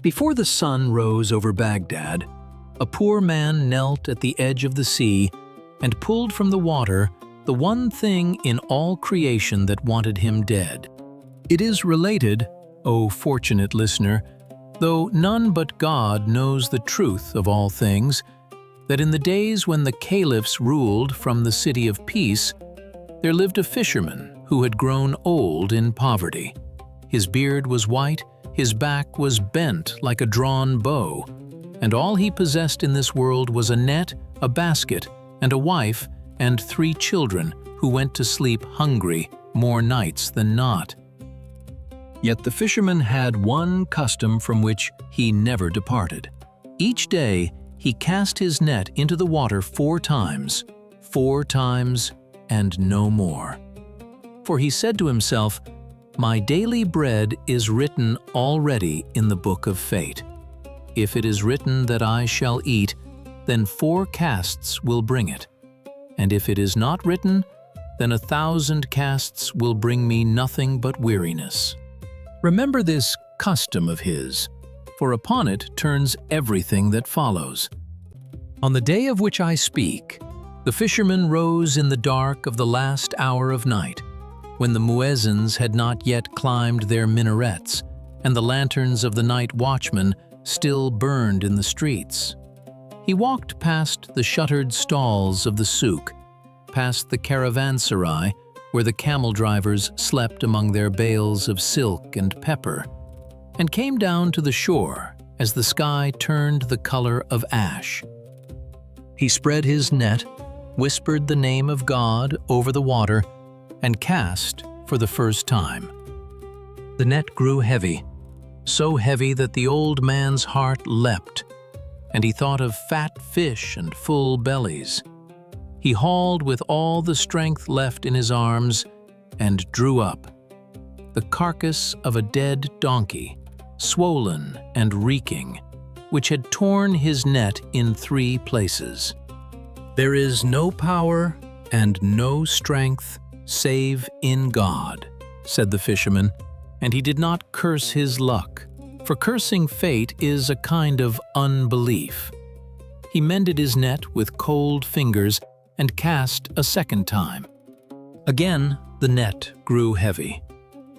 Before the sun rose over Baghdad, a poor man knelt at the edge of the sea and pulled from the water the one thing in all creation that wanted him dead. It is related, O fortunate listener, though none but God knows the truth of all things, that in the days when the caliphs ruled from the city of peace, there lived a fisherman who had grown old in poverty. His beard was white, his back was bent like a drawn bow, and all he possessed in this world was a net, a basket, and a wife, and 3 children who went to sleep hungry more nights than not. Yet the fisherman had one custom from which he never departed. Each day he cast his net into the water 4 times, and no more. For he said to himself, "My daily bread is written already in the book of fate. If it is written that I shall eat, then 4 casts will bring it. And if it is not written, then 1,000 casts will bring me nothing but weariness." Remember this custom of his, for upon it turns everything that follows. On the day of which I speak, the fisherman rose in the dark of the last hour of night, when the muezzins had not yet climbed their minarets, and the lanterns of the night watchmen still burned in the streets. He walked past the shuttered stalls of the souk, past the caravanserai, where the camel drivers slept among their bales of silk and pepper, and came down to the shore as the sky turned the color of ash. He spread his net, whispered the name of God over the water, and cast for the first time. The net grew heavy, so heavy that the old man's heart leapt, and he thought of fat fish and full bellies. He hauled with all the strength left in his arms and drew up the carcass of a dead donkey, swollen and reeking, which had torn his net in 3 places. There is no power and no strength save in God, said the fisherman, and he did not curse his luck, for cursing fate is a kind of unbelief. He mended his net with cold fingers and cast a second time. Again the net grew heavy.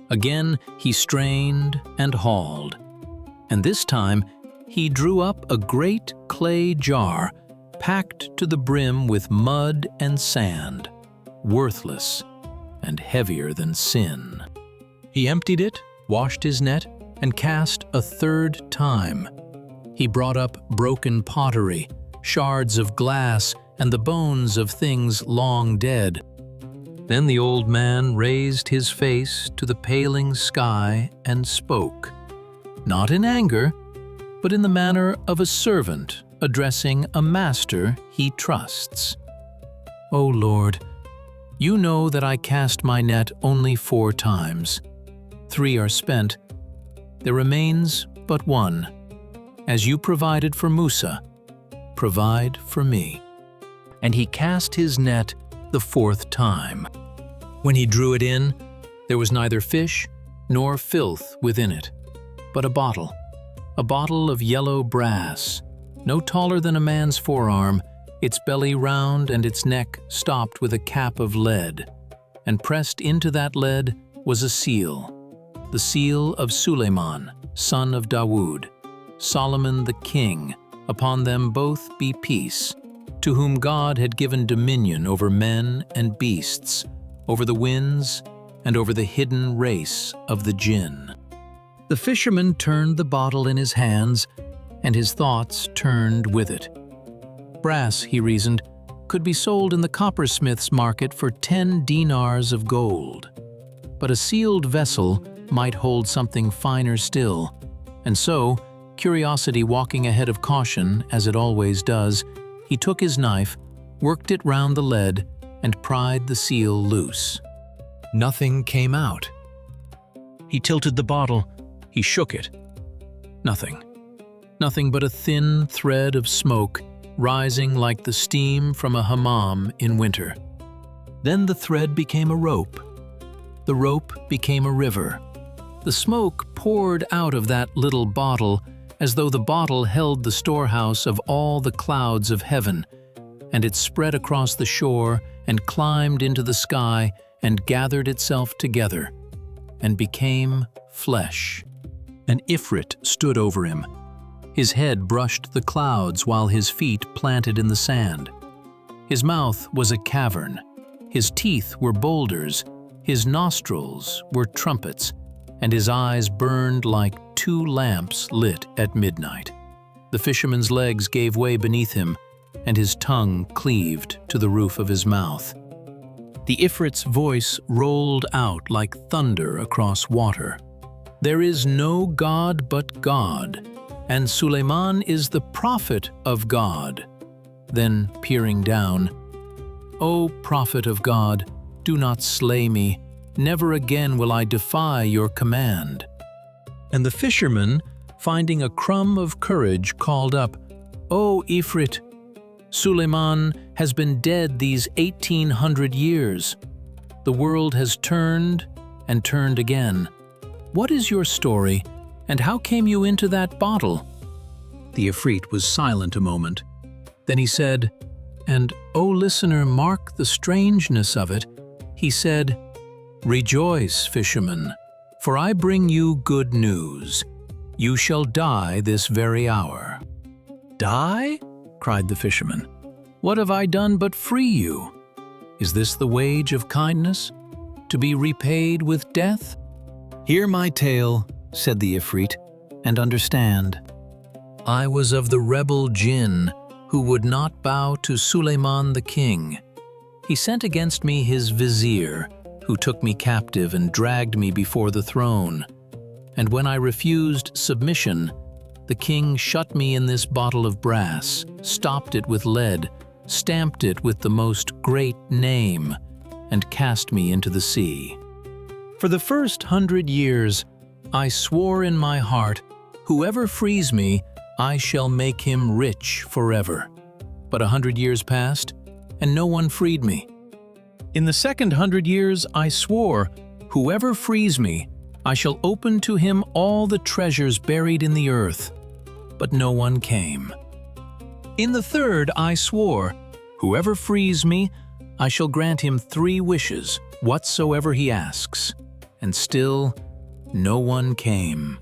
Again he strained and hauled, and this time he drew up a great clay jar packed to the brim with mud and sand, worthless and heavier than sin. He emptied it, washed his net, and cast a 3rd time. He brought up broken pottery, shards of glass, and the bones of things long dead. Then the old man raised his face to the paling sky and spoke, not in anger, but in the manner of a servant addressing a master he trusts. "O Lord, you know that I cast my net only 4 times. 3 are spent. There remains but 1. As you provided for Musa, provide for me." And he cast his net the 4th time. When he drew it in, there was neither fish nor filth within it, but a bottle of yellow brass, no taller than a man's forearm, its belly round and its neck stopped with a cap of lead, and pressed into that lead was a seal, the seal of Suleiman, son of Dawood, Solomon the king, upon them both be peace, to whom God had given dominion over men and beasts, over the winds, and over the hidden race of the jinn. The fisherman turned the bottle in his hands, and his thoughts turned with it. Brass, he reasoned, could be sold in the coppersmith's market for 10 dinars of gold. But a sealed vessel might hold something finer still, and so, curiosity walking ahead of caution, as it always does, he took his knife, worked it round the lead, and pried the seal loose. Nothing came out. He tilted the bottle, he shook it. Nothing. Nothing but a thin thread of smoke rising like the steam from a hammam in winter. Then the thread became a rope. The rope became a river. The smoke poured out of that little bottle, as though the bottle held the storehouse of all the clouds of heaven, and it spread across the shore and climbed into the sky and gathered itself together and became flesh. An ifrit stood over him. His head brushed the clouds while his feet planted in the sand. His mouth was a cavern, his teeth were boulders, his nostrils were trumpets, and his eyes burned like two lamps lit at midnight. The fisherman's legs gave way beneath him, and his tongue cleaved to the roof of his mouth. The ifrit's voice rolled out like thunder across water. There is no God but God, and Suleiman is the prophet of God. Then, peering down, O prophet of God, do not slay me. Never again will I defy your command. And the fisherman, finding a crumb of courage, called up, O ifrit, Suleiman has been dead these 1800 years. The world has turned and turned again. What is your story, and how came you into that bottle? The ifrit was silent a moment. Then he said, and, O listener, mark the strangeness of it. He said, Rejoice, fisherman, for I bring you good news. You shall die this very hour. Die? Cried the fisherman. What have I done but free you? Is this the wage of kindness, to be repaid with death? Hear my tale, said the ifrit, and understand. I was of the rebel jinn, who would not bow to Suleiman the king. He sent against me his vizier, who took me captive and dragged me before the throne. And when I refused submission, the king shut me in this bottle of brass, stopped it with lead, stamped it with the most great name, and cast me into the sea. For the first 100 years, I swore in my heart, whoever frees me, I shall make him rich forever. But 100 years passed, and no one freed me. In the second 100 years, I swore, whoever frees me, I shall open to him all the treasures buried in the earth. But no one came. In the third, I swore, whoever frees me, I shall grant him 3 wishes, whatsoever he asks. And still, no one came.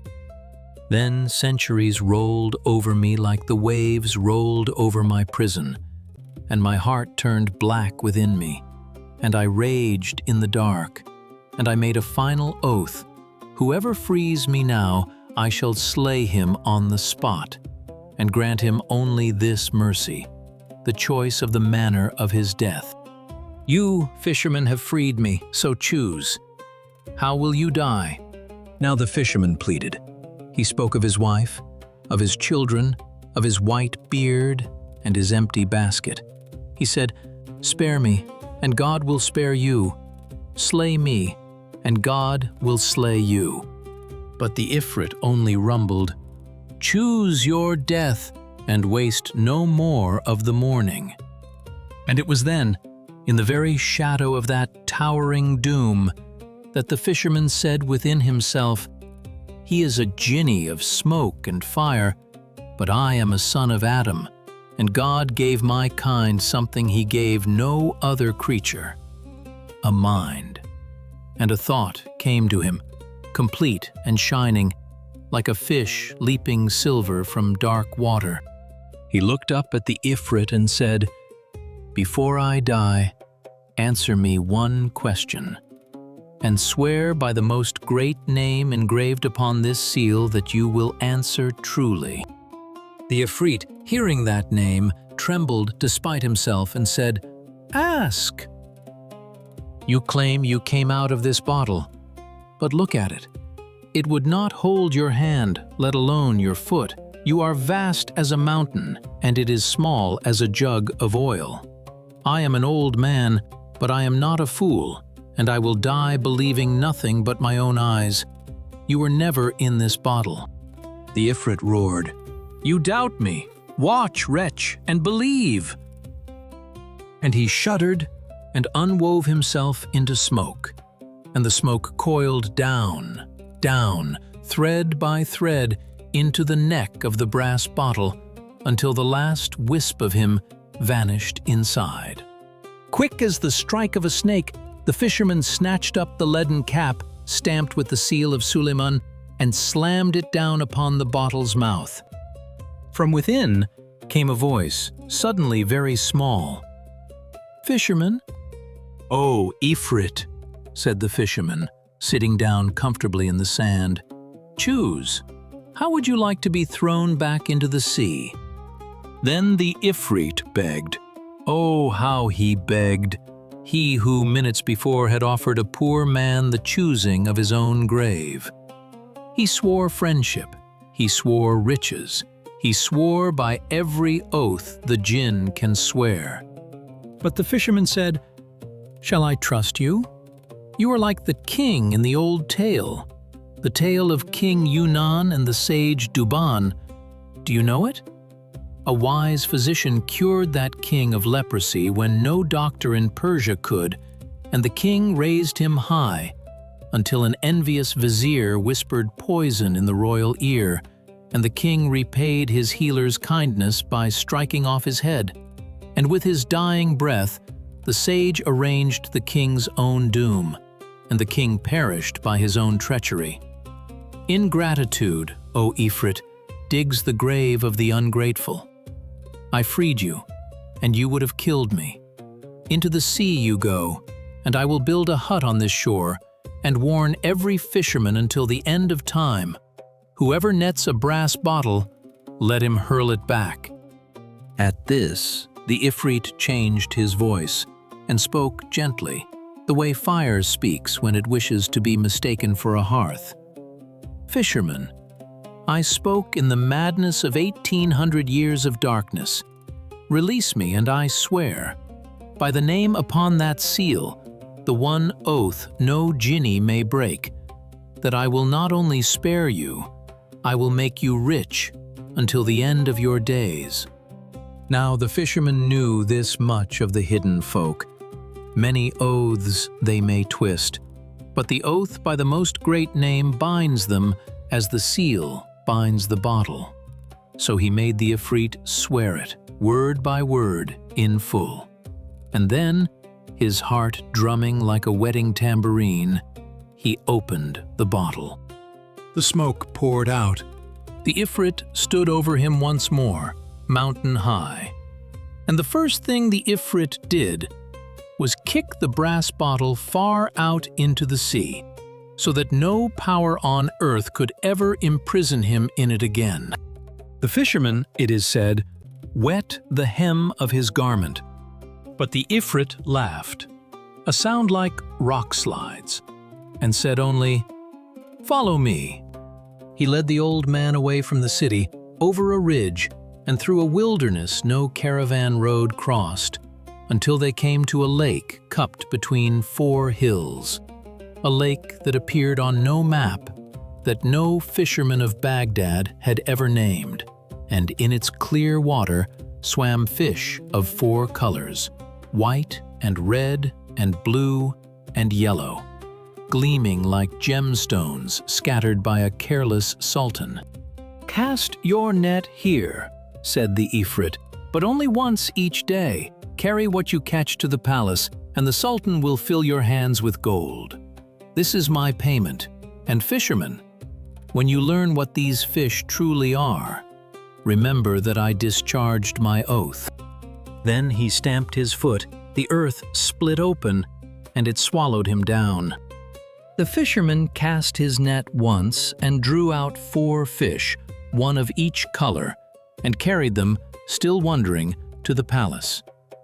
Then centuries rolled over me like the waves rolled over my prison, and my heart turned black within me, and I raged in the dark, and I made a final oath, whoever frees me now, I shall slay him on the spot, and grant him only this mercy, the choice of the manner of his death. You, fisherman, have freed me, so choose. How will you die? Now the fisherman pleaded. He spoke of his wife, of his children, of his white beard, and his empty basket. He said, Spare me, and God will spare you. Slay me, and God will slay you. But the ifrit only rumbled, Choose your death, and waste no more of the morning. And it was then, in the very shadow of that towering doom, that the fisherman said within himself, He is a Jinni of smoke and fire, but I am a son of Adam, and God gave my kind something he gave no other creature, a mind. And a thought came to him, complete and shining, like a fish leaping silver from dark water. He looked up at the ifrit and said, Before I die, answer me one question, and swear by the most great name engraved upon this seal that you will answer truly. The ifrit, hearing that name, trembled despite himself and said, Ask! You claim you came out of this bottle, but look at it. It would not hold your hand, let alone your foot. You are vast as a mountain, and it is small as a jug of oil. I am an old man, but I am not a fool, and I will die believing nothing but my own eyes. You were never in this bottle. The ifrit roared, You doubt me. Watch, wretch, and believe. And he shuddered and unwove himself into smoke, and the smoke coiled down, down, thread by thread, into the neck of the brass bottle until the last wisp of him vanished inside. Quick as the strike of a snake, the fisherman snatched up the leaden cap stamped with the seal of Suleiman and slammed it down upon the bottle's mouth. From within came a voice, suddenly very small. "Fisherman?" "Oh, ifrit," said the fisherman, sitting down comfortably in the sand. "Choose. How would you like to be thrown back into the sea?" Then the ifrit begged. Oh, how he begged! He who minutes before had offered a poor man the choosing of his own grave. He swore friendship, he swore riches, he swore by every oath the jinn can swear. But the fisherman said, "Shall I trust you? You are like the king in the old tale, the tale of King Yunan and the sage Duban. Do you know it? A wise physician cured that king of leprosy when no doctor in Persia could, and the king raised him high, until an envious vizier whispered poison in the royal ear, and the king repaid his healer's kindness by striking off his head. And with his dying breath, the sage arranged the king's own doom, and the king perished by his own treachery. Ingratitude, O Ifrit, digs the grave of the ungrateful. I freed you, and you would have killed me. Into the sea you go, and I will build a hut on this shore, and warn every fisherman until the end of time. Whoever nets a brass bottle, let him hurl it back." At this, the Ifrit changed his voice and spoke gently, the way fire speaks when it wishes to be mistaken for a hearth. "Fisherman, I spoke in the madness of 1800 years of darkness. Release me, and I swear, by the name upon that seal, the one oath no Jinni may break, that I will not only spare you, I will make you rich until the end of your days." Now the fisherman knew this much of the hidden folk. Many oaths they may twist, but the oath by the most great name binds them as the seal binds the bottle. So he made the Ifrit swear it, word by word, in full. And then, his heart drumming like a wedding tambourine, he opened the bottle. The smoke poured out. The Ifrit stood over him once more, mountain high. And the first thing the Ifrit did was kick the brass bottle far out into the sea, so that no power on earth could ever imprison him in it again. The fisherman, it is said, wet the hem of his garment. But the Ifrit laughed, a sound like rock slides, and said only, "Follow me." He led the old man away from the city, over a ridge, and through a wilderness no caravan road crossed, until they came to a lake cupped between 4 hills. A lake that appeared on no map, that no fisherman of Baghdad had ever named, and in its clear water swam fish of 4 colors, white and red and blue and yellow, gleaming like gemstones scattered by a careless sultan. "Cast your net here," said the Ifrit, "but only once each day. Carry what you catch to the palace, and the sultan will fill your hands with gold. This is my payment. And fishermen, when you learn what these fish truly are, remember that I discharged my oath." Then he stamped his foot, the earth split open, and it swallowed him down. The fisherman cast his net once and drew out 4 fish, one of each color, and carried them, still wondering, to the palace,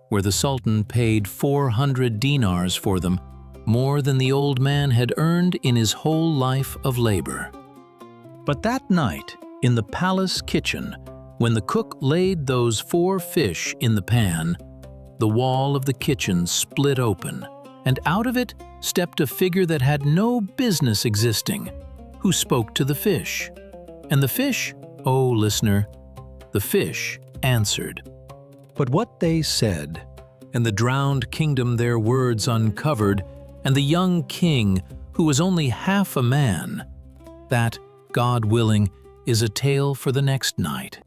where the sultan paid 400 dinars for them, more than the old man had earned in his whole life of labor. But that night, in the palace kitchen, when the cook laid those 4 fish in the pan, the wall of the kitchen split open, and out of it stepped a figure that had no business existing, who spoke to the fish. And the fish, oh listener, the fish answered. But what they said, and the drowned kingdom their words uncovered, and the young king, who was only half a man, that, God willing, is a tale for the next night.